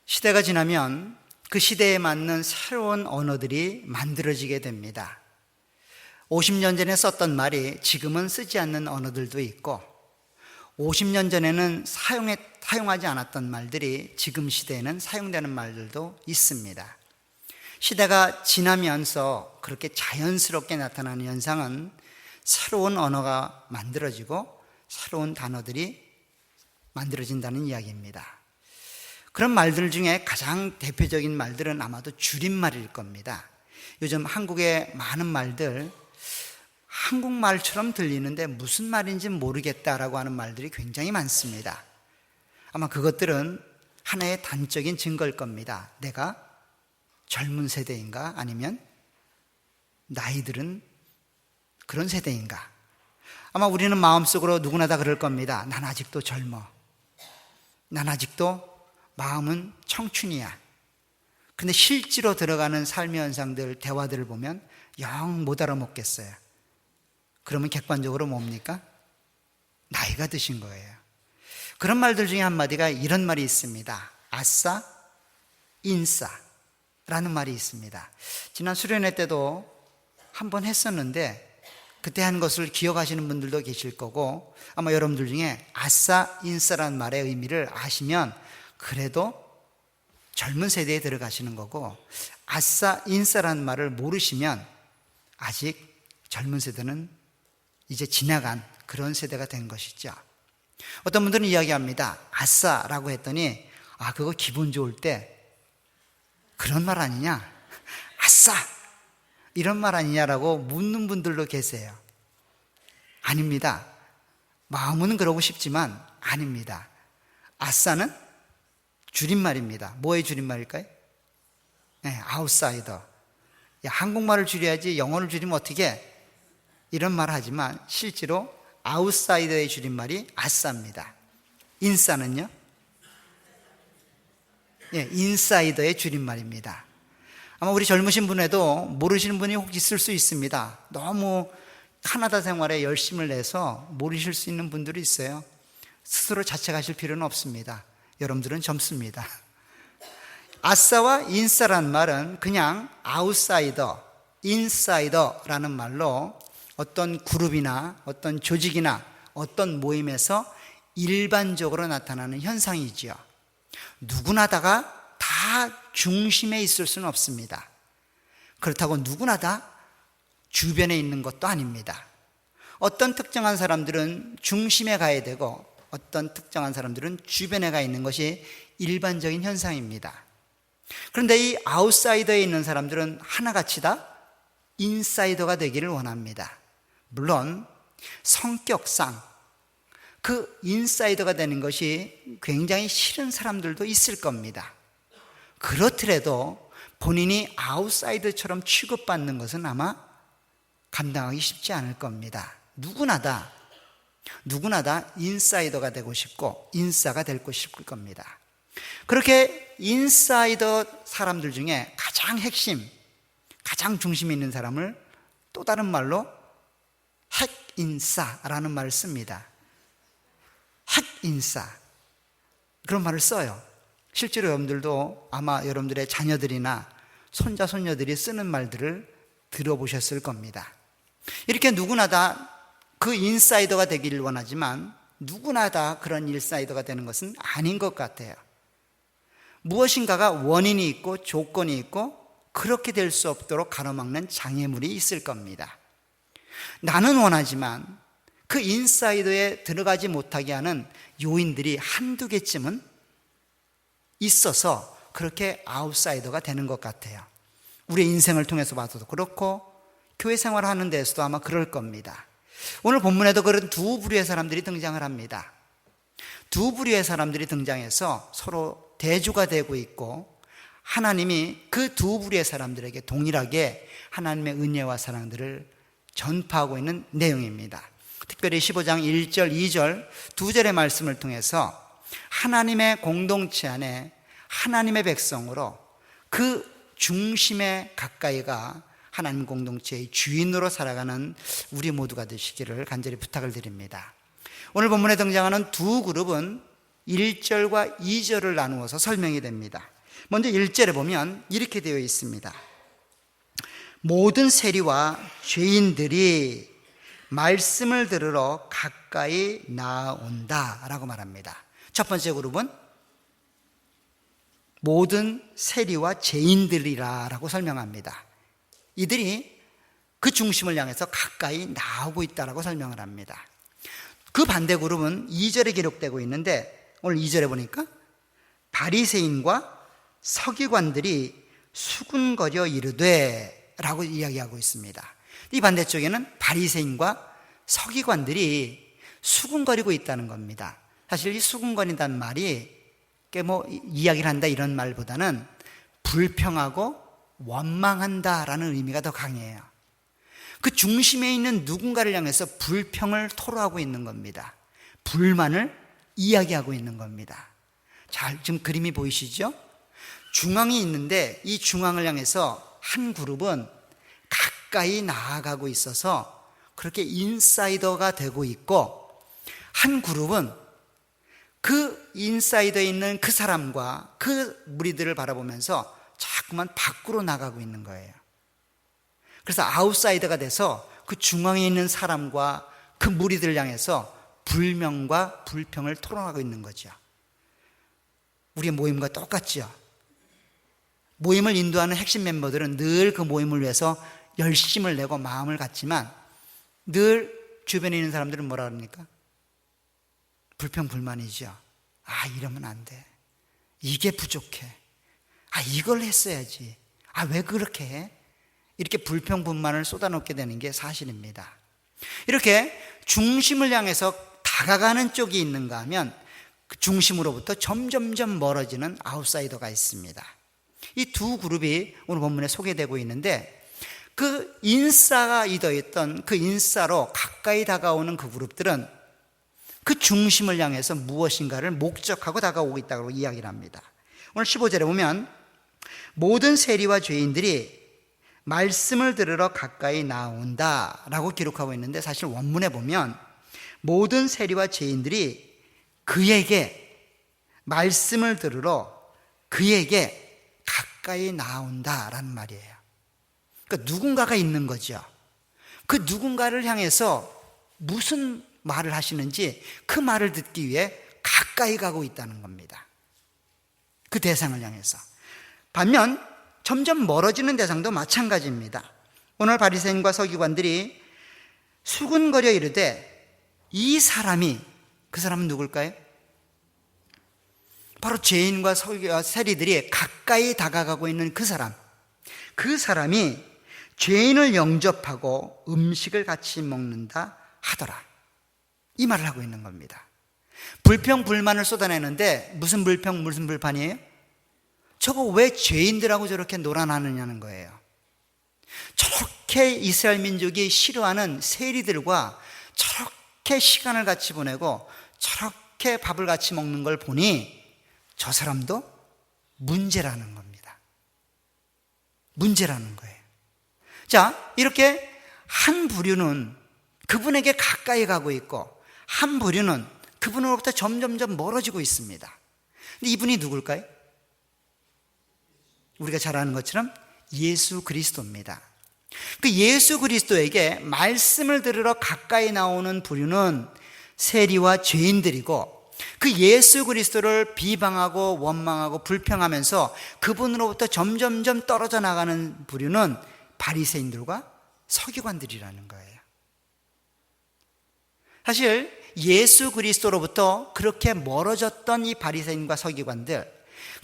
시대가 지나면 그 시대에 맞는 새로운 언어들이 만들어지게 됩니다. 50년 전에 썼던 말이 지금은 쓰지 않는 언어들도 있고, 50년 전에는 사용하지 않았던 말들이 지금 시대에는 사용되는 말들도 있습니다. 시대가 지나면서 그렇게 자연스럽게 나타나는 현상은 새로운 언어가 만들어지고 새로운 단어들이 만들어진다는 이야기입니다. 그런 말들 중에 가장 대표적인 말들은 아마도 줄임말일 겁니다. 요즘 한국의 많은 말들, 한국말처럼 들리는데 무슨 말인지 모르겠다라고 하는 말들이 굉장히 많습니다. 아마 그것들은 하나의 단적인 증거일 겁니다. 내가 젊은 세대인가? 아니면 나이들은 그런 세대인가? 아마 우리는 마음속으로 누구나 다 그럴 겁니다. 난 아직도 젊어. 난 아직도 마음은 청춘이야. 근데 실제로 들어가는 삶의 현상들, 대화들을 보면 영 못 알아먹겠어요. 그러면 객관적으로 뭡니까? 나이가 드신 거예요. 그런 말들 중에 한마디가 이런 말이 있습니다. 아싸, 인싸라는 말이 있습니다. 지난 수련회 때도 한번 했었는데 그때 한 것을 기억하시는 분들도 계실 거고, 아마 여러분들 중에 아싸, 인싸라는 말의 의미를 아시면 그래도 젊은 세대에 들어가시는 거고, 아싸, 인싸라는 말을 모르시면 아직 젊은 세대는 이제 지나간 그런 세대가 된 것이죠. 어떤 분들은 이야기합니다. 아싸라고 했더니 그거 기분 좋을 때 그런 말 아니냐? 아싸! 이런 말 아니냐라고 묻는 분들도 계세요. 아닙니다. 마음은 그러고 싶지만 아닙니다. 아싸는 줄임말입니다. 뭐의 줄임말일까요? 네, 아웃사이더. 야, 한국말을 줄여야지 영어를 줄이면 어떻게? 이런 말 하지만 실제로 아웃사이더의 줄임말이 아싸입니다. 인싸는요? 예, 인사이더의 줄임말입니다. 아마 우리 젊으신 분에도 모르시는 분이 혹 있을 수 있습니다. 너무 카나다 생활에 열심을 내서 모르실 수 있는 분들이 있어요. 스스로 자책하실 필요는 없습니다. 여러분들은 젊습니다. 아싸와 인싸라는 말은 그냥 아웃사이더, 인사이더라는 말로 어떤 그룹이나 어떤 조직이나 어떤 모임에서 일반적으로 나타나는 현상이지요. 누구나다가 다 중심에 있을 수는 없습니다. 그렇다고 누구나 다 주변에 있는 것도 아닙니다. 어떤 특정한 사람들은 중심에 가야 되고 어떤 특정한 사람들은 주변에 가 있는 것이 일반적인 현상입니다. 그런데 이 아웃사이더에 있는 사람들은 하나같이 다 인사이더가 되기를 원합니다. 물론 성격상 그 인사이더가 되는 것이 굉장히 싫은 사람들도 있을 겁니다. 그렇더라도 본인이 아웃사이더처럼 취급받는 것은 아마 감당하기 쉽지 않을 겁니다. 누구나 다 인사이더가 되고 싶고 인싸가 되고 싶을 겁니다. 그렇게 인사이더 사람들 중에 가장 핵심, 가장 중심에 있는 사람을 또 다른 말로 핵인싸라는 말을 씁니다. 핵인싸, 그런 말을 써요. 실제로 여러분들도 아마 여러분들의 자녀들이나 손자, 손녀들이 쓰는 말들을 들어보셨을 겁니다. 이렇게 누구나 다 그 인사이더가 되기를 원하지만 누구나 다 그런 인사이더가 되는 것은 아닌 것 같아요. 무엇인가가 원인이 있고 조건이 있고 그렇게 될 수 없도록 가로막는 장애물이 있을 겁니다. 나는 원하지만 그 인사이더에 들어가지 못하게 하는 요인들이 한두 개쯤은 있어서 그렇게 아웃사이더가 되는 것 같아요. 우리의 인생을 통해서 봐서도 그렇고 교회 생활하는 데서도 아마 그럴 겁니다. 오늘 본문에도 그런 두 부류의 사람들이 등장을 합니다. 두 부류의 사람들이 등장해서 서로 대조가 되고 있고 하나님이 그 두 부류의 사람들에게 동일하게 하나님의 은혜와 사랑들을 전파하고 있는 내용입니다. 특별히 15장 1절, 2절 두 절의 말씀을 통해서 하나님의 공동체 안에 하나님의 백성으로 그 중심에 가까이가 하나님 공동체의 주인으로 살아가는 우리 모두가 되시기를 간절히 부탁을 드립니다. 오늘 본문에 등장하는 두 그룹은 1절과 2절을 나누어서 설명이 됩니다. 먼저 1절에 보면 이렇게 되어 있습니다. 모든 세리와 죄인들이 말씀을 들으러 가까이 나온다 라고 말합니다. 첫 번째 그룹은 모든 세리와 죄인들이라 라고 설명합니다. 이들이 그 중심을 향해서 가까이 나오고 있다라고 설명을 합니다. 그 반대 그룹은 2절에 기록되고 있는데 오늘 2절에 보니까 바리새인과 서기관들이 수군거려 이르되 라고 이야기하고 있습니다. 이 반대쪽에는 바리새인과 서기관들이 수군거리고 있다는 겁니다. 사실 이 수군거린다는 말이 이야기를 한다 이런 말보다는 불평하고 원망한다라는 의미가 더 강해요. 그 중심에 있는 누군가를 향해서 불평을 토로하고 있는 겁니다. 불만을 이야기하고 있는 겁니다. 지금 그림이 보이시죠? 중앙이 있는데 이 중앙을 향해서 한 그룹은 가까이 나아가고 있어서 그렇게 인사이더가 되고 있고, 한 그룹은 그 인사이더에 있는 그 사람과 그 무리들을 바라보면서 자꾸만 밖으로 나가고 있는 거예요. 그래서 아웃사이더가 돼서 그 중앙에 있는 사람과 그 무리들을 향해서 불명과 불평을 토론하고 있는 거죠. 우리의 모임과 똑같죠. 모임을 인도하는 핵심 멤버들은 늘 그 모임을 위해서 열심을 내고 마음을 갖지만 늘 주변에 있는 사람들은 뭐라 합니까? 불평불만이죠. 아, 이러면 안 돼. 이게 부족해. 아, 이걸 했어야지. 아, 왜 그렇게 해? 이렇게 불평불만을 쏟아놓게 되는 게 사실입니다. 이렇게 중심을 향해서 다가가는 쪽이 있는가 하면 그 중심으로부터 점점점 멀어지는 아웃사이더가 있습니다. 이 두 그룹이 오늘 본문에 소개되고 있는데, 그 인싸가 이더했던 그 인싸로 가까이 다가오는 그 그룹들은 그 중심을 향해서 무엇인가를 목적하고 다가오고 있다고 이야기를 합니다. 오늘 15절에 보면 모든 세리와 죄인들이 말씀을 들으러 가까이 나온다 라고 기록하고 있는데, 사실 원문에 보면 모든 세리와 죄인들이 그에게 말씀을 들으러 그에게 가까이 나온다라는 말이에요. 그러니까 누군가가 있는 거죠. 그 누군가를 향해서 무슨 말을 하시는지 그 말을 듣기 위해 가까이 가고 있다는 겁니다. 그 대상을 향해서. 반면 점점 멀어지는 대상도 마찬가지입니다. 오늘 바리새인과 서기관들이 수군거려 이르되 이 사람이, 그 사람은 누굴까요? 바로 죄인과 세리들이 가까이 다가가고 있는 그 사람, 그 사람이 죄인을 영접하고 음식을 같이 먹는다 하더라, 이 말을 하고 있는 겁니다. 불평 불만을 쏟아내는데 무슨 불평 무슨 불판이에요? 저거 왜 죄인들하고 저렇게 놀아나느냐는 거예요. 저렇게 이스라엘 민족이 싫어하는 세리들과 저렇게 시간을 같이 보내고 저렇게 밥을 같이 먹는 걸 보니 저 사람도 문제라는 겁니다. 문제라는 거예요. 자, 이렇게 한 부류는 그분에게 가까이 가고 있고 한 부류는 그분으로부터 점점점 멀어지고 있습니다. 근데 이분이 누굴까요? 우리가 잘 아는 것처럼 예수 그리스도입니다. 그 예수 그리스도에게 말씀을 들으러 가까이 나오는 부류는 세리와 죄인들이고, 그 예수 그리스도를 비방하고 원망하고 불평하면서 그분으로부터 점점점 떨어져 나가는 부류는 바리새인들과 서기관들이라는 거예요. 사실 예수 그리스도로부터 그렇게 멀어졌던 이 바리새인과 서기관들,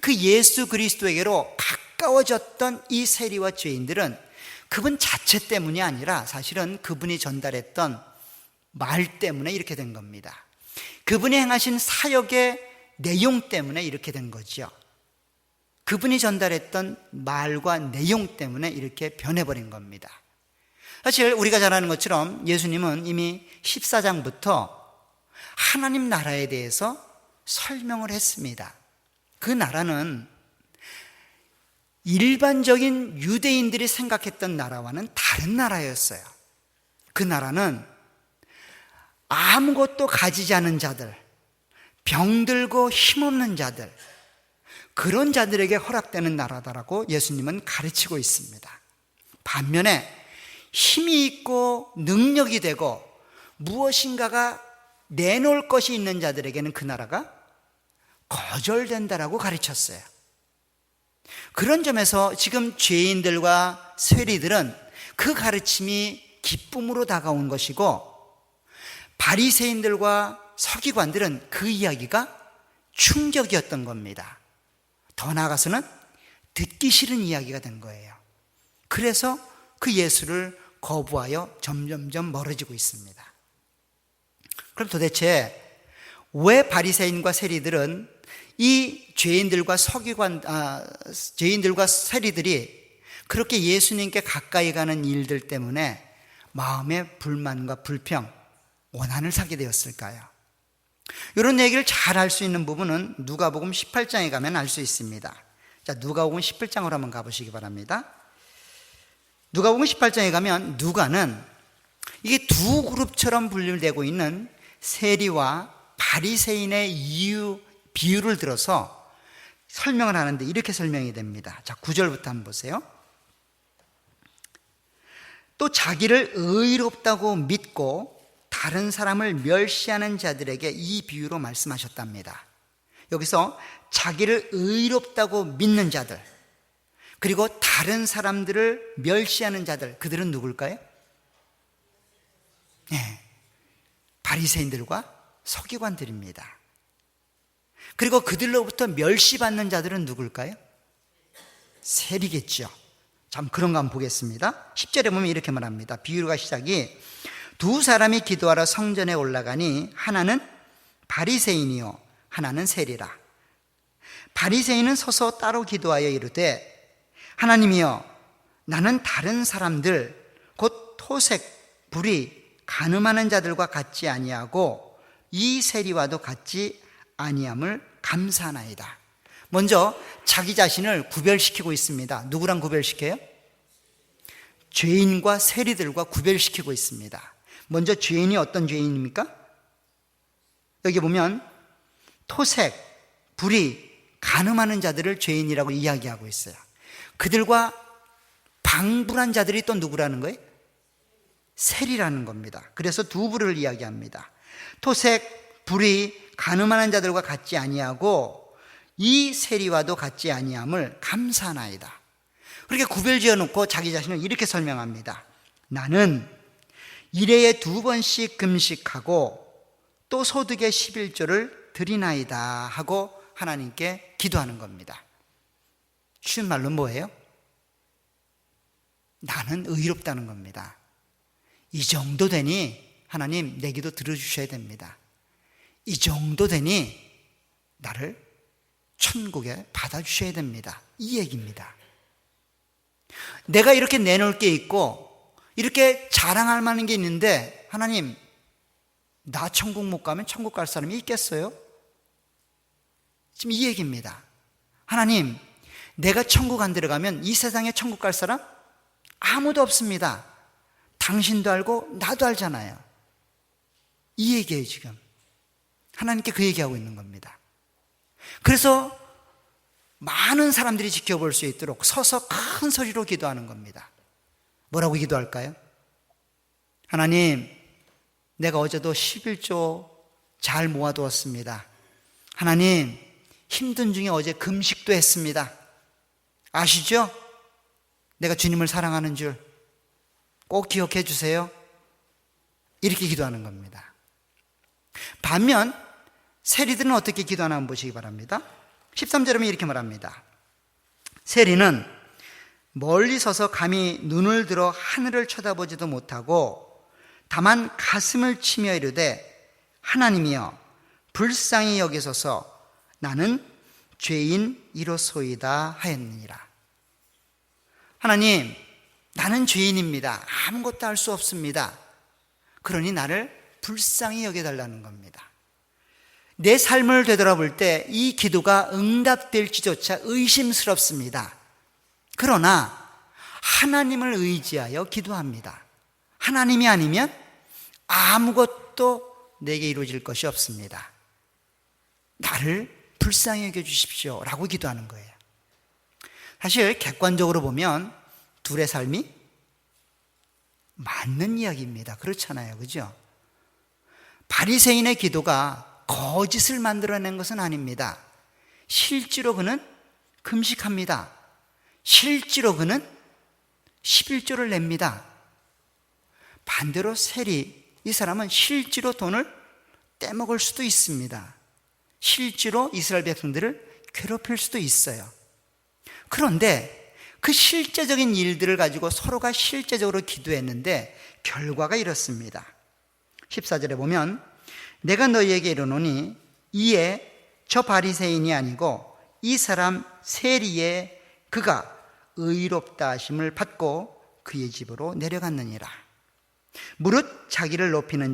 그 예수 그리스도에게로 가까워졌던 이 세리와 죄인들은 그분 자체 때문이 아니라 사실은 그분이 전달했던 말 때문에 이렇게 된 겁니다. 그분이 행하신 사역의 내용 때문에 이렇게 된 거죠. 그분이 전달했던 말과 내용 때문에 이렇게 변해버린 겁니다. 사실 우리가 잘 아는 것처럼 예수님은 이미 14장부터 하나님 나라에 대해서 설명을 했습니다. 그 나라는 일반적인 유대인들이 생각했던 나라와는 다른 나라였어요. 그 나라는 아무것도 가지지 않은 자들, 병들고 힘없는 자들, 그런 자들에게 허락되는 나라다라고 예수님은 가르치고 있습니다. 반면에 힘이 있고 능력이 되고 무엇인가가 내놓을 것이 있는 자들에게는 그 나라가 거절된다라고 가르쳤어요. 그런 점에서 지금 죄인들과 세리들은 그 가르침이 기쁨으로 다가온 것이고, 바리새인들과 서기관들은 그 이야기가 충격이었던 겁니다. 더 나아가서는 듣기 싫은 이야기가 된 거예요. 그래서 그 예수를 거부하여 점점점 멀어지고 있습니다. 그럼 도대체 왜 바리새인과 세리들은 이 죄인들과 죄인들과 세리들이 그렇게 예수님께 가까이 가는 일들 때문에 마음의 불만과 불평, 원한을 사게 되었을까요? 이런 얘기를 잘 알 수 있는 부분은 누가복음 18장에 가면 알 수 있습니다. 자, 누가복음 18장으로 한번 가보시기 바랍니다. 누가복음 18장에 가면 누가는 이게 두 그룹처럼 분류되고 있는 세리와 바리새인의 비유를 들어서 설명을 하는데 이렇게 설명이 됩니다. 자, 9절부터 한번 보세요. 또 자기를 의롭다고 믿고 다른 사람을 멸시하는 자들에게 이 비유로 말씀하셨답니다. 여기서 자기를 의롭다고 믿는 자들, 그리고 다른 사람들을 멸시하는 자들, 그들은 누굴까요? 네, 바리새인들과 서기관들입니다. 그리고 그들로부터 멸시받는 자들은 누굴까요? 세리겠죠. 참, 그런 거 한번 보겠습니다. 10절에 보면 이렇게 말합니다. 비유가 시작이, 두 사람이 기도하러 성전에 올라가니 하나는 바리새인이요 하나는 세리라. 바리새인은 서서 따로 기도하여 이르되, 하나님이여, 나는 다른 사람들 곧 토색, 불의, 간음하는 자들과 같지 아니하고 이 세리와도 같지 아니함을 감사하나이다. 먼저 자기 자신을 구별시키고 있습니다. 누구랑 구별시켜요? 죄인과 세리들과 구별시키고 있습니다. 먼저 죄인이 어떤 죄인입니까? 여기 보면 토색, 불의, 간음하는 자들을 죄인이라고 이야기하고 있어요. 그들과 방불한 자들이 또 누구라는 거예요? 세리라는 겁니다. 그래서 두 부류를 이야기합니다. 토색, 불의, 간음하는 자들과 같지 아니하고 이 세리와도 같지 아니함을 감사하나이다. 그렇게 구별지어 놓고 자기 자신을 이렇게 설명합니다. 나는 일회에 2번씩 금식하고 또 소득의 11조를 드리나이다 하고 하나님께 기도하는 겁니다. 쉬운 말로 뭐예요? 나는 의롭다는 겁니다. 이 정도 되니 하나님 내 기도 들어주셔야 됩니다. 이 정도 되니 나를 천국에 받아주셔야 됩니다. 이 얘기입니다. 내가 이렇게 내놓을 게 있고 이렇게 자랑할 만한 게 있는데, 하나님, 나 천국 못 가면 천국 갈 사람이 있겠어요? 지금 이 얘기입니다. 하나님, 내가 천국 안 들어가면 이 세상에 천국 갈 사람 아무도 없습니다. 당신도 알고 나도 알잖아요. 이 얘기예요. 지금 하나님께 그 얘기하고 있는 겁니다. 그래서 많은 사람들이 지켜볼 수 있도록 서서 큰 소리로 기도하는 겁니다. 뭐라고 기도할까요? 하나님, 내가 어제도 11조 잘 모아두었습니다. 하나님, 힘든 중에 어제 금식도 했습니다. 아시죠? 내가 주님을 사랑하는 줄 꼭 기억해 주세요. 이렇게 기도하는 겁니다. 반면 세리들은 어떻게 기도하나 한번 보시기 바랍니다. 13절에 이렇게 말합니다. 세리는 멀리 서서 감히 눈을 들어 하늘을 쳐다보지도 못하고 다만 가슴을 치며 이르되, 하나님이여, 불쌍히 여기소서, 나는 죄인이로소이다 하였느니라. 하나님, 나는 죄인입니다. 아무것도 할 수 없습니다. 그러니 나를 불쌍히 여겨달라는 겁니다. 내 삶을 되돌아볼 때 이 기도가 응답될지조차 의심스럽습니다. 그러나 하나님을 의지하여 기도합니다. 하나님이 아니면 아무것도 내게 이루어질 것이 없습니다. 나를 불쌍히 여겨주십시오 라고 기도하는 거예요. 사실 객관적으로 보면 둘의 삶이 맞는 이야기입니다. 그렇잖아요, 그죠? 바리새인의 기도가 거짓을 만들어낸 것은 아닙니다. 실제로 그는 금식합니다. 실제로 그는 11조를 냅니다. 반대로 세리, 이 사람은 실제로 돈을 떼먹을 수도 있습니다. 실제로 이스라엘 백성들을 괴롭힐 수도 있어요. 그런데 그 실제적인 일들을 가지고 서로가 실제적으로 기도했는데 결과가 이렇습니다. 14절에 보면 내가 너희에게 이르노니 이에 저 바리새인이 아니고 이 사람 세리의 그가 의롭다 하심을 받고 그의 집으로 내려갔느니라. 무릇 자기를 높이는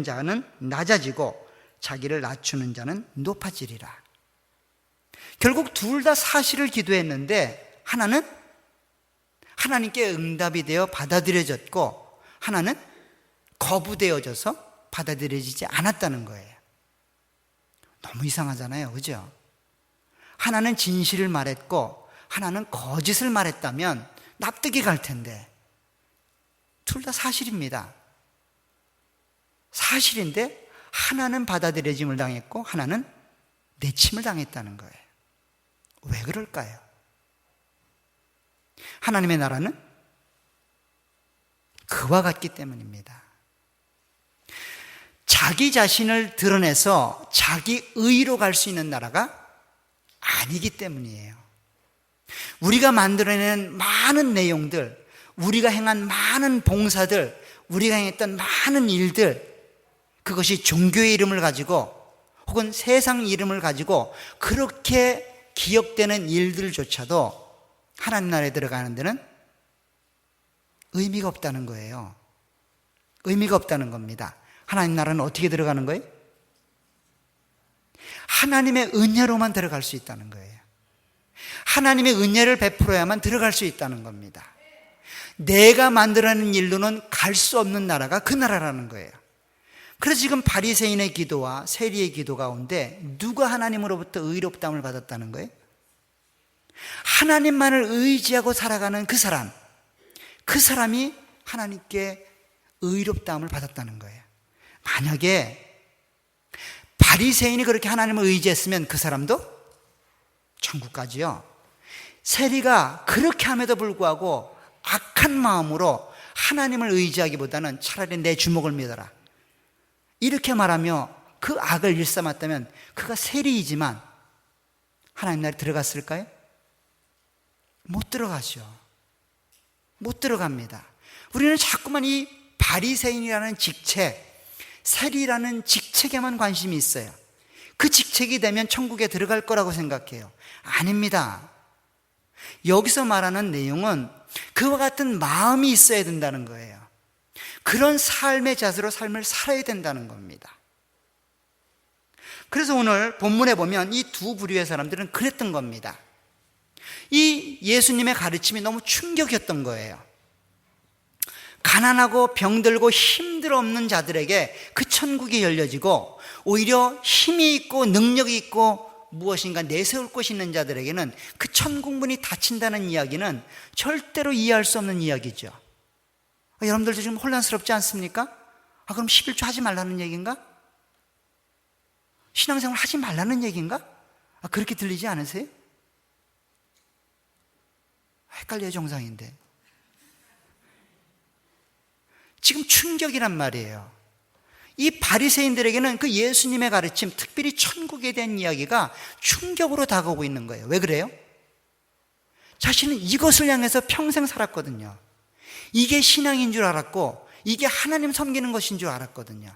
자는 낮아지고 자기를 낮추는 자는 높아지리라. 결국 둘 다 사실을 기도했는데 하나는 하나님께 응답이 되어 받아들여졌고 하나는 거부되어져서 받아들여지지 않았다는 거예요. 너무 이상하잖아요, 그죠? 하나는 진실을 말했고 하나는 거짓을 말했다면 납득이 갈 텐데 둘 다 사실입니다. 사실인데 하나는 받아들여짐을 당했고 하나는 내침을 당했다는 거예요. 왜 그럴까요? 하나님의 나라는 그와 같기 때문입니다. 자기 자신을 드러내서 자기 의로 갈 수 있는 나라가 아니기 때문이에요. 우리가 만들어낸 많은 내용들, 우리가 행한 많은 봉사들, 우리가 행했던 많은 일들, 그것이 종교의 이름을 가지고 혹은 세상 이름을 가지고 그렇게 기억되는 일들조차도 하나님 나라에 들어가는 데는 의미가 없다는 거예요. 의미가 없다는 겁니다. 하나님 나라는 어떻게 들어가는 거예요? 하나님의 은혜로만 들어갈 수 있다는 거예요. 하나님의 은혜를 베풀어야만 들어갈 수 있다는 겁니다. 내가 만들어낸 일로는 갈 수 없는 나라가 그 나라라는 거예요. 그래서 지금 바리새인의 기도와 세리의 기도 가운데 누가 하나님으로부터 의롭다함을 받았다는 거예요? 하나님만을 의지하고 살아가는 그 사람이 하나님께 의롭다함을 받았다는 거예요. 만약에 바리새인이 그렇게 하나님을 의지했으면 그 사람도 천국 가지요. 세리가 그렇게 함에도 불구하고 악한 마음으로 하나님을 의지하기보다는 차라리 내 주먹을 믿어라, 이렇게 말하며 그 악을 일삼았다면 그가 세리이지만 하나님 나라에 들어갔을까요? 못 들어가죠. 못 들어갑니다. 우리는 자꾸만 이 바리새인이라는 직책, 세리라는 직책에만 관심이 있어요. 그 직책이 되면 천국에 들어갈 거라고 생각해요. 아닙니다. 여기서 말하는 내용은 그와 같은 마음이 있어야 된다는 거예요. 그런 삶의 자세로 삶을 살아야 된다는 겁니다. 그래서 오늘 본문에 보면 이 두 부류의 사람들은 그랬던 겁니다. 이 예수님의 가르침이 너무 충격이었던 거예요. 가난하고 병들고 힘들 없는 자들에게 그 천국이 열려지고 오히려 힘이 있고 능력이 있고 무엇인가 내세울 곳이 있는 자들에게는 그 천국문이 닫힌다는 이야기는 절대로 이해할 수 없는 이야기죠. 여러분들도 지금 혼란스럽지 않습니까? 그럼 11조 하지 말라는 얘기인가? 신앙생활 하지 말라는 얘기인가? 그렇게 들리지 않으세요? 헷갈려요, 정상인데. 지금 충격이란 말이에요. 이 바리새인들에게는 그 예수님의 가르침, 특별히 천국에 대한 이야기가 충격으로 다가오고 있는 거예요. 왜 그래요? 자신은 이것을 향해서 평생 살았거든요. 이게 신앙인 줄 알았고 이게 하나님 섬기는 것인 줄 알았거든요.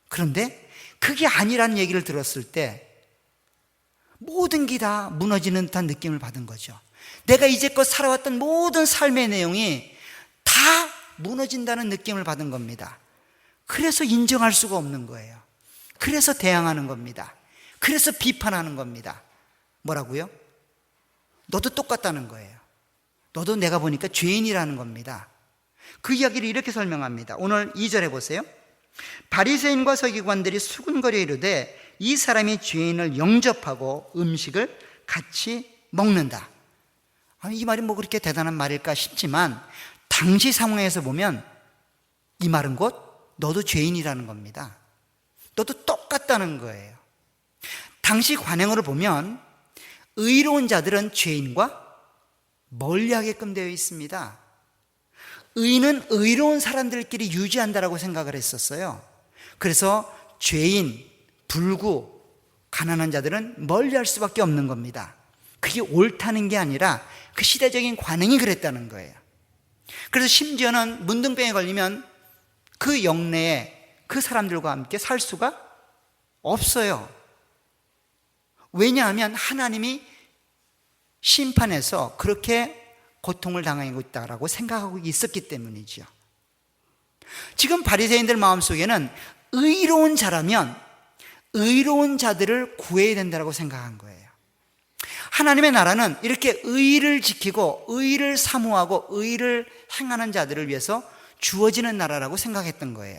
그런데 그게 아니라는 얘기를 들었을 때 모든 게 다 무너지는 듯한 느낌을 받은 거죠. 내가 이제껏 살아왔던 모든 삶의 내용이 다 무너진다는 느낌을 받은 겁니다. 그래서 인정할 수가 없는 거예요. 그래서 대항하는 겁니다. 그래서 비판하는 겁니다. 뭐라고요? 너도 똑같다는 거예요. 너도 내가 보니까 죄인이라는 겁니다. 그 이야기를 이렇게 설명합니다. 오늘 2절에 보세요. 바리새인과 서기관들이 수군거려 이르되 이 사람이 죄인을 영접하고 음식을 같이 먹는다. 이 말이 뭐 그렇게 대단한 말일까 싶지만 당시 상황에서 보면 이 말은 곧 너도 죄인이라는 겁니다. 너도 똑같다는 거예요. 당시 관행으로 보면 의로운 자들은 죄인과 멀리하게끔 되어 있습니다. 의는 의로운 사람들끼리 유지한다라고 생각을 했었어요. 그래서 죄인, 불구, 가난한 자들은 멀리할 수밖에 없는 겁니다. 그게 옳다는 게 아니라 그 시대적인 관행이 그랬다는 거예요. 그래서 심지어는 문둥병에 걸리면 그 영내에 그 사람들과 함께 살 수가 없어요. 왜냐하면 하나님이 심판해서 그렇게 고통을 당하고 있다고 생각하고 있었기 때문이죠. 지금 바리새인들 마음속에는 의로운 자라면 의로운 자들을 구해야 된다고 생각한 거예요. 하나님의 나라는 이렇게 의를 지키고 의를 사모하고 의를 행하는 자들을 위해서 주어지는 나라라고 생각했던 거예요.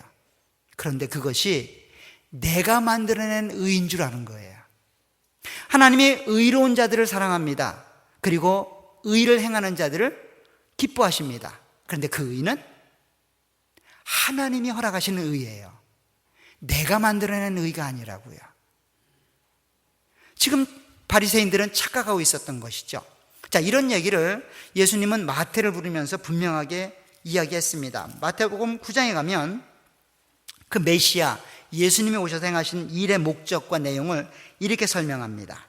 그런데 그것이 내가 만들어낸 의인 줄 아는 거예요. 하나님이 의로운 자들을 사랑합니다. 그리고 의를 행하는 자들을 기뻐하십니다. 그런데 그 의는 하나님이 허락하시는 의예요. 내가 만들어낸 의가 아니라고요. 지금 바리새인들은 착각하고 있었던 것이죠. 자, 이런 얘기를 예수님은 마태를 부르면서 분명하게 이야기했습니다. 마태복음 9장에 가면 그 메시아 예수님이 오셔서 행하신 일의 목적과 내용을 이렇게 설명합니다.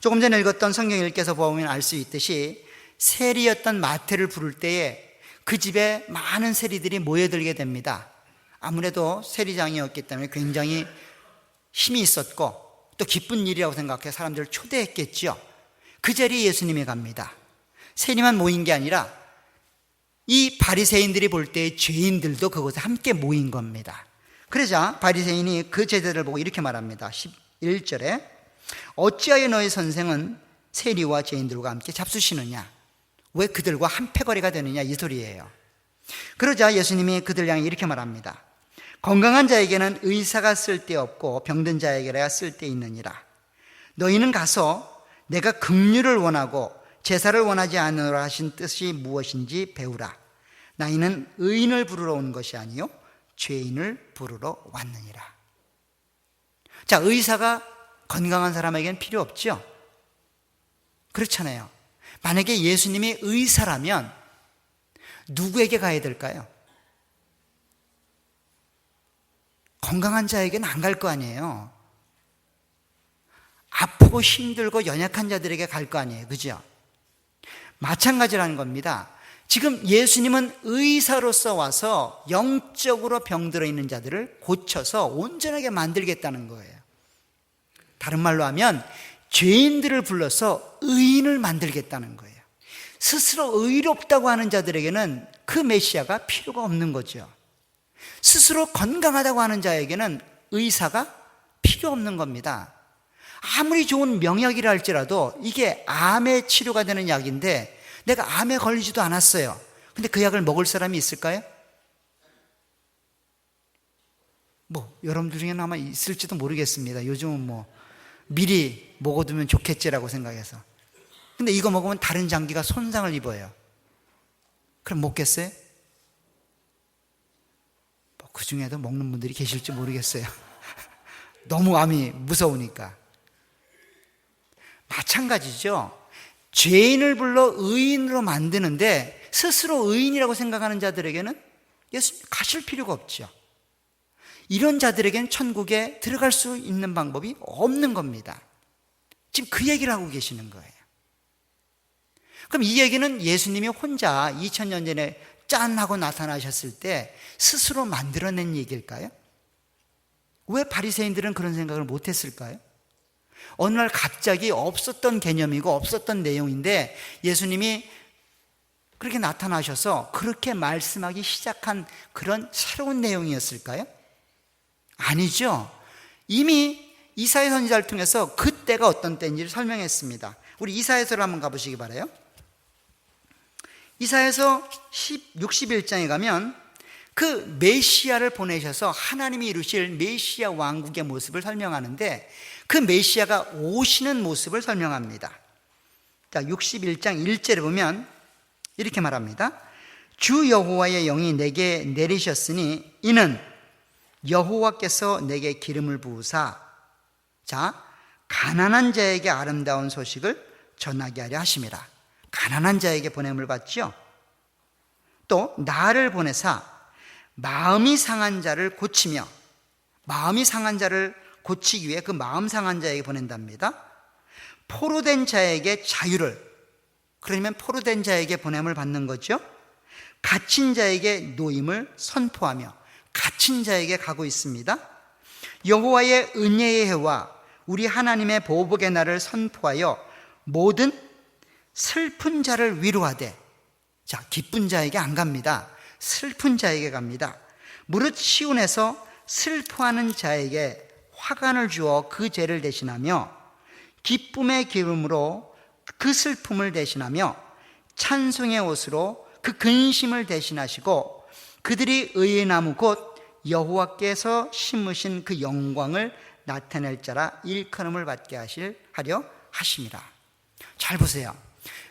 조금 전에 읽었던 성경 읽게서 보면 알 수 있듯이 세리였던 마태를 부를 때에 그 집에 많은 세리들이 모여들게 됩니다. 아무래도 세리장이었기 때문에 굉장히 힘이 있었고 또 기쁜 일이라고 생각해 사람들을 초대했겠죠. 그 자리에 예수님이 갑니다. 세리만 모인 게 아니라 이 바리새인들이 볼 때의 죄인들도 그곳에 함께 모인 겁니다. 그러자 바리새인이 그 제자들을 보고 이렇게 말합니다. 11절에 어찌하여 너희 선생은 세리와 죄인들과 함께 잡수시느냐? 왜 그들과 한패거리가 되느냐? 이 소리예요. 그러자 예수님이 그들 향해 이렇게 말합니다. 건강한 자에게는 의사가 쓸데없고 병든 자에게야 쓸데있느니라. 너희는 가서 내가 긍휼을 원하고 제사를 원하지 않으라 하신 뜻이 무엇인지 배우라. 나이는 의인을 부르러 온 것이 아니요 죄인을 부르러 왔느니라. 자, 의사가 건강한 사람에게는 필요 없죠? 그렇잖아요. 만약에 예수님이 의사라면 누구에게 가야 될까요? 건강한 자에게는 안 갈 거 아니에요. 아프고 힘들고 연약한 자들에게 갈 거 아니에요. 그죠? 마찬가지라는 겁니다. 지금 예수님은 의사로서 와서 영적으로 병들어 있는 자들을 고쳐서 온전하게 만들겠다는 거예요. 다른 말로 하면 죄인들을 불러서 의인을 만들겠다는 거예요. 스스로 의롭다고 하는 자들에게는 그 메시아가 필요가 없는 거죠. 스스로 건강하다고 하는 자에게는 의사가 필요 없는 겁니다. 아무리 좋은 명약이라 할지라도 이게 암의 치료가 되는 약인데 내가 암에 걸리지도 않았어요. 근데 그 약을 먹을 사람이 있을까요? 여러분들 중에는 아마 있을지도 모르겠습니다. 요즘은 미리 먹어두면 좋겠지라고 생각해서. 근데 이거 먹으면 다른 장기가 손상을 입어요. 그럼 먹겠어요? 그 중에도 먹는 분들이 계실지 모르겠어요. 너무 암이 무서우니까. 마찬가지죠. 죄인을 불러 의인으로 만드는데 스스로 의인이라고 생각하는 자들에게는 예수님 가실 필요가 없죠. 이런 자들에게는 천국에 들어갈 수 있는 방법이 없는 겁니다. 지금 그 얘기를 하고 계시는 거예요. 그럼 이 얘기는 예수님이 혼자 2000년 전에 짠 하고 나타나셨을 때 스스로 만들어낸 얘기일까요? 왜 바리새인들은 그런 생각을 못했을까요? 어느 날 갑자기 없었던 개념이고 없었던 내용인데 예수님이 그렇게 나타나셔서 그렇게 말씀하기 시작한 그런 새로운 내용이었을까요? 아니죠. 이미 이사야 선지자를 통해서 그때가 어떤 때인지를 설명했습니다. 우리 이사야서를 한번 가보시기 바라요. 이사야서 61장에 가면 그 메시아를 보내셔서 하나님이 이루실 메시아 왕국의 모습을 설명하는데 그 메시아가 오시는 모습을 설명합니다. 자, 61장 1절에 보면 이렇게 말합니다. 주 여호와의 영이 내게 내리셨으니 이는 여호와께서 내게 기름을 부으사 자 가난한 자에게 아름다운 소식을 전하게 하려 하심이라. 가난한 자에게 보냄을 받죠. 또 나를 보내사 마음이 상한 자를 고치며, 마음이 상한 자를 고치기 위해 그 마음 상한 자에게 보낸답니다. 포로된 자에게 자유를, 그러면 포로된 자에게 보냄을 받는 거죠. 갇힌 자에게 노임을 선포하며, 갇힌 자에게 가고 있습니다. 여호와의 은혜의 해와 우리 하나님의 보복의 날을 선포하여 모든 슬픈 자를 위로하되, 자, 기쁜 자에게 안 갑니다. 슬픈 자에게 갑니다. 무릇 시온에서 슬퍼하는 자에게 화관을 주어 그 죄를 대신하며 기쁨의 기름으로 그 슬픔을 대신하며 찬송의 옷으로 그 근심을 대신하시고 그들이 의의 나무 곧 여호와께서 심으신 그 영광을 나타낼 자라 일컬음을 받게 하려 하심이라. 잘 보세요.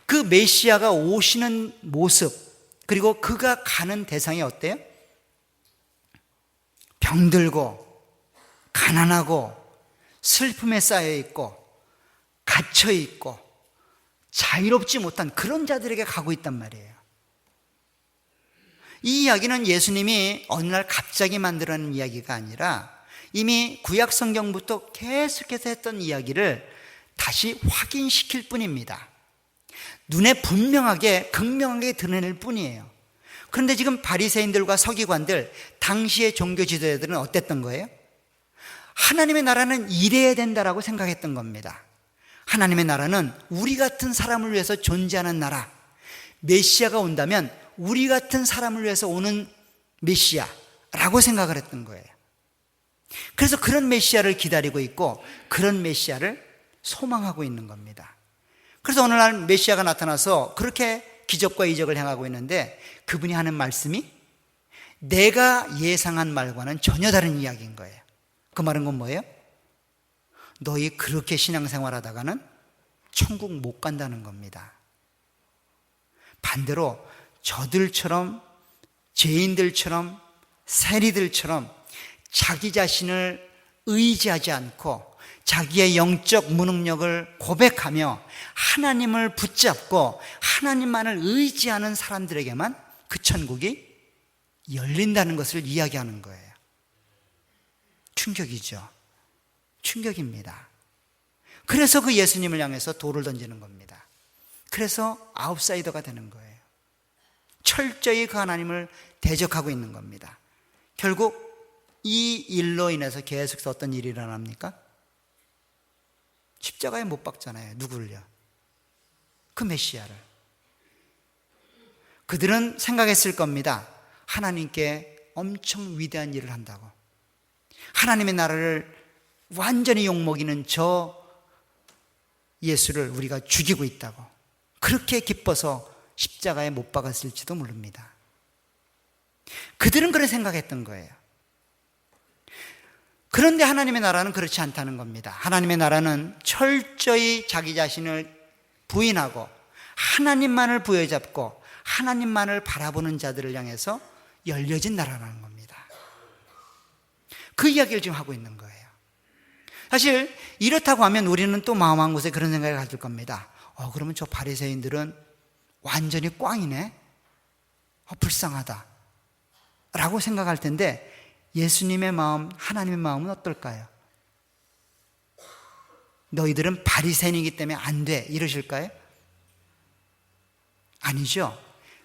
그 메시아가 오시는 모습, 그리고 그가 가는 대상이 어때요? 병들고 가난하고 슬픔에 쌓여 있고 갇혀 있고 자유롭지 못한 그런 자들에게 가고 있단 말이에요. 이 이야기는 예수님이 어느 날 갑자기 만들어낸 이야기가 아니라 이미 구약 성경부터 계속해서 했던 이야기를 다시 확인시킬 뿐입니다. 눈에 분명하게 극명하게 드러낼 뿐이에요. 그런데 지금 바리새인들과 서기관들, 당시의 종교 지도자들은 어땠던 거예요? 하나님의 나라는 이래야 된다라고 생각했던 겁니다. 하나님의 나라는 우리 같은 사람을 위해서 존재하는 나라, 메시아가 온다면 우리 같은 사람을 위해서 오는 메시아라고 생각을 했던 거예요. 그래서 그런 메시아를 기다리고 있고 그런 메시아를 소망하고 있는 겁니다. 그래서 어느 날 메시아가 나타나서 그렇게 기적과 이적을 행하고 있는데 그분이 하는 말씀이 내가 예상한 말과는 전혀 다른 이야기인 거예요. 그 말은 건 뭐예요? 너희 그렇게 신앙생활하다가는 천국 못 간다는 겁니다. 반대로 저들처럼, 죄인들처럼, 세리들처럼 자기 자신을 의지하지 않고 자기의 영적 무능력을 고백하며 하나님을 붙잡고 하나님만을 의지하는 사람들에게만 그 천국이 열린다는 것을 이야기하는 거예요. 충격이죠. 충격입니다. 그래서 그 예수님을 향해서 돌을 던지는 겁니다. 그래서 아웃사이더가 되는 거예요. 철저히 그 하나님을 대적하고 있는 겁니다. 결국 이 일로 인해서 계속해서 어떤 일이 일어납니까? 십자가에 못 박잖아요. 누구를요? 그 메시아를. 그들은 생각했을 겁니다. 하나님께 엄청 위대한 일을 한다고. 하나님의 나라를 완전히 욕먹이는 저 예수를 우리가 죽이고 있다고. 그렇게 기뻐서 십자가에 못 박았을지도 모릅니다. 그들은 그렇게 생각했던 거예요. 그런데 하나님의 나라는 그렇지 않다는 겁니다. 하나님의 나라는 철저히 자기 자신을 부인하고 하나님만을 부여잡고 하나님만을 바라보는 자들을 향해서 열려진 나라라는 겁니다. 그 이야기를 지금 하고 있는 거예요. 사실 이렇다고 하면 우리는 또 마음 한 곳에 그런 생각을 가질 겁니다. 그러면 저 바리새인들은 완전히 꽝이네? 불쌍하다 라고 생각할 텐데 예수님의 마음, 하나님의 마음은 어떨까요? 너희들은 바리새인이기 때문에 안 돼 이러실까요? 아니죠.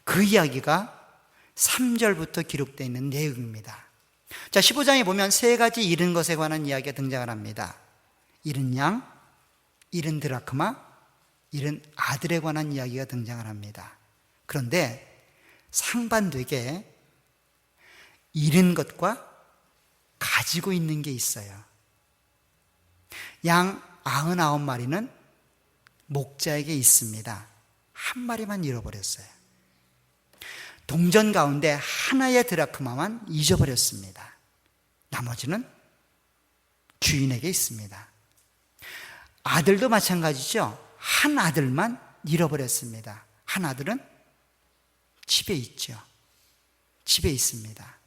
그 이야기가 3절부터 기록되어 있는 내용입니다. 자, 15장에 보면 세 가지 잃은 것에 관한 이야기가 등장을 합니다. 잃은 양, 잃은 드라크마, 잃은 아들에 관한 이야기가 등장을 합니다. 그런데 상반되게 잃은 것과 가지고 있는 게 있어요. 양 99마리는 목자에게 있습니다. 한 마리만 잃어버렸어요. 동전 가운데 하나의 드라크마만 잊어버렸습니다. 나머지는 주인에게 있습니다. 아들도 마찬가지죠. 한 아들만 잃어버렸습니다. 한 아들은 집에 있죠. 집에 있습니다.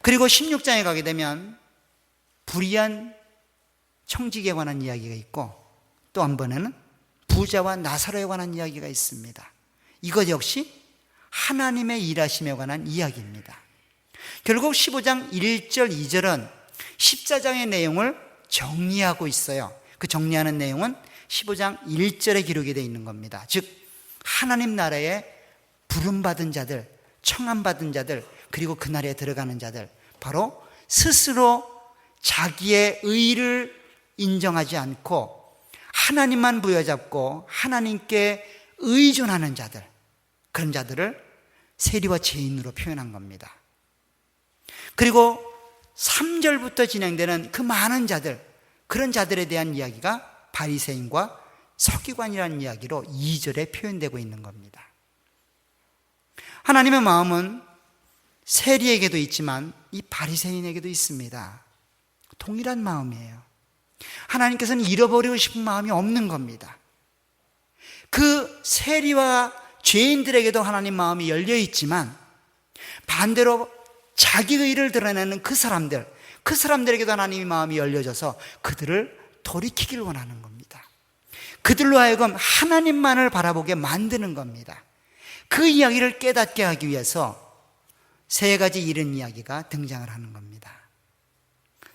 그리고 16장에 가게 되면 불의한 청직에 관한 이야기가 있고, 또 한 번에는 부자와 나사로에 관한 이야기가 있습니다. 이것 역시 하나님의 일하심에 관한 이야기입니다. 결국 15장 1절 2절은 십자장의 내용을 정리하고 있어요. 그 정리하는 내용은 15장 1절에 기록이 되어 있는 겁니다. 즉 하나님 나라에 부름받은 자들, 청함받은 자들, 그리고 그 나라에 들어가는 자들, 바로 스스로 자기의 의를 인정하지 않고 하나님만 부여잡고 하나님께 의존하는 자들, 그런 자들을 세리와 죄인으로 표현한 겁니다. 그리고 3절부터 진행되는 그 많은 자들, 그런 자들에 대한 이야기가 바리새인과 서기관이라는 이야기로 2절에 표현되고 있는 겁니다. 하나님의 마음은 세리에게도 있지만 이 바리새인에게도 있습니다. 동일한 마음이에요. 하나님께서는 잃어버리고 싶은 마음이 없는 겁니다. 그 세리와 죄인들에게도 하나님 마음이 열려 있지만 반대로 자기 의를 드러내는 그 사람들에게도 하나님의 마음이 열려져서 그들을 돌이키길 원하는 겁니다. 그들로 하여금 하나님만을 바라보게 만드는 겁니다. 그 이야기를 깨닫게 하기 위해서 세 가지 이런 이야기가 등장을 하는 겁니다.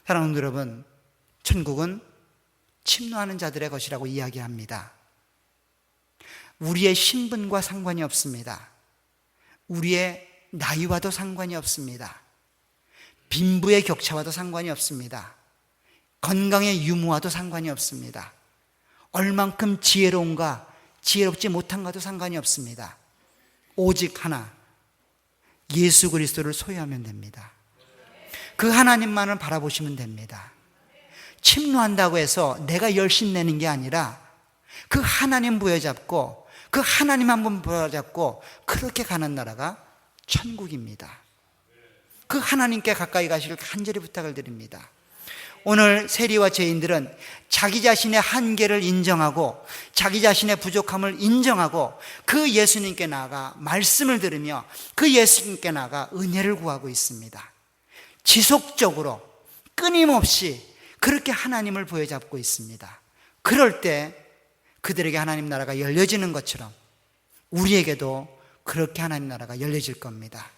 사랑하는 여러분, 천국은 침노하는 자들의 것이라고 이야기합니다. 우리의 신분과 상관이 없습니다. 우리의 나이와도 상관이 없습니다. 빈부의 격차와도 상관이 없습니다. 건강의 유무와도 상관이 없습니다. 얼만큼 지혜로운가, 지혜롭지 못한가도 상관이 없습니다. 오직 하나, 예수 그리스도를 소유하면 됩니다. 그 하나님만을 바라보시면 됩니다. 침노한다고 해서 내가 열심 내는 게 아니라 그 하나님 부여잡고 그 하나님 한 분 부여잡고 그렇게 가는 나라가 천국입니다. 그 하나님께 가까이 가시길 간절히 부탁을 드립니다. 오늘 세리와 죄인들은 자기 자신의 한계를 인정하고 자기 자신의 부족함을 인정하고 그 예수님께 나아가 말씀을 들으며 그 예수님께 나아가 은혜를 구하고 있습니다. 지속적으로 끊임없이 그렇게 하나님을 부여잡고 있습니다. 그럴 때 그들에게 하나님 나라가 열려지는 것처럼 우리에게도 그렇게 하나님 나라가 열려질 겁니다.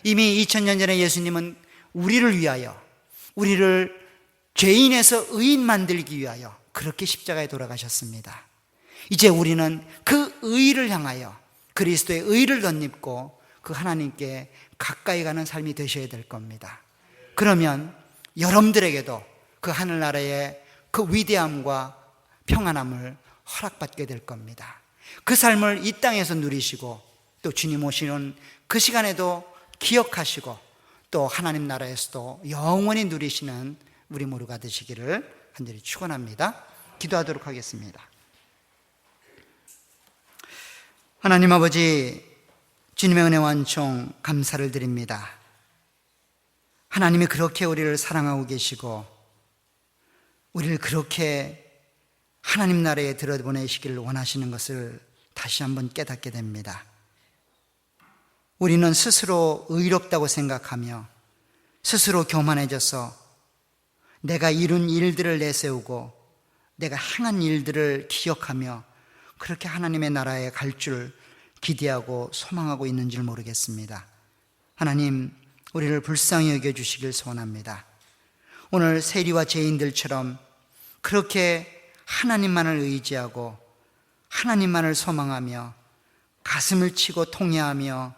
이미 2000년 전에 예수님은 우리를 위하여, 우리를 죄인에서 의인 만들기 위하여 그렇게 십자가에 돌아가셨습니다. 이제 우리는 그 의를 향하여 그리스도의 의를 덧입고 그 하나님께 가까이 가는 삶이 되셔야 될 겁니다. 그러면 여러분들에게도 그 하늘나라의 그 위대함과 평안함을 허락받게 될 겁니다. 그 삶을 이 땅에서 누리시고 또 주님 오시는 그 시간에도 기억하시고 또 하나님 나라에서도 영원히 누리시는 우리 모두가 되시기를 간절히 축원합니다. 기도하도록 하겠습니다. 하나님 아버지, 주님의 은혜와 은총 감사를 드립니다. 하나님이 그렇게 우리를 사랑하고 계시고 우리를 그렇게 하나님 나라에 들어보내시기를 원하시는 것을 다시 한번 깨닫게 됩니다. 우리는 스스로 의롭다고 생각하며 스스로 교만해져서 내가 이룬 일들을 내세우고 내가 행한 일들을 기억하며 그렇게 하나님의 나라에 갈 줄 기대하고 소망하고 있는 줄 모르겠습니다. 하나님, 우리를 불쌍히 여겨주시길 소원합니다. 오늘 세리와 죄인들처럼 그렇게 하나님만을 의지하고 하나님만을 소망하며 가슴을 치고 통회하며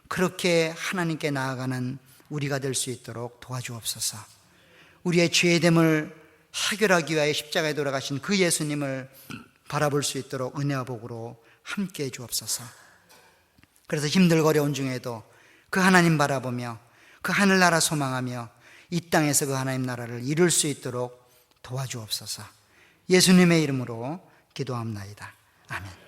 그렇게 하나님께 나아가는 우리가 될 수 있도록 도와주옵소서. 우리의 죄됨을 해결하기 위하여 십자가에 돌아가신 그 예수님을 바라볼 수 있도록 은혜와 복으로 함께해 주옵소서. 그래서 힘들고 어려운 중에도 그 하나님 바라보며 그 하늘나라 소망하며 이 땅에서 그 하나님 나라를 이룰 수 있도록 도와주옵소서. 예수님의 이름으로 기도합나이다. 아멘.